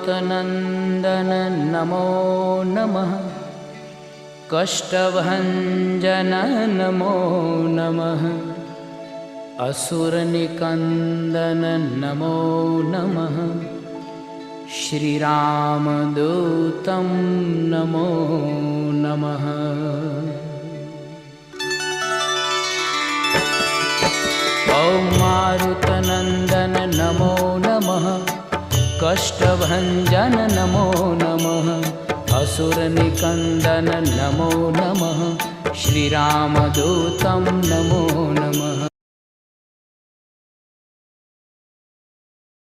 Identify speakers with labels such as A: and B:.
A: मारुतनन्दन नमो नमः। कष्टभञ्जन नमो नमः। असुरनिकन्दन नमो नमः। श्रीरामदूतं नमो नमः। ॐ मारुतनन्दन नमो नमः। कष्टभञ्जन नमो नमः। असुरनिकन्दन नमो नमः। श्रीरामदूतं नमो नमः।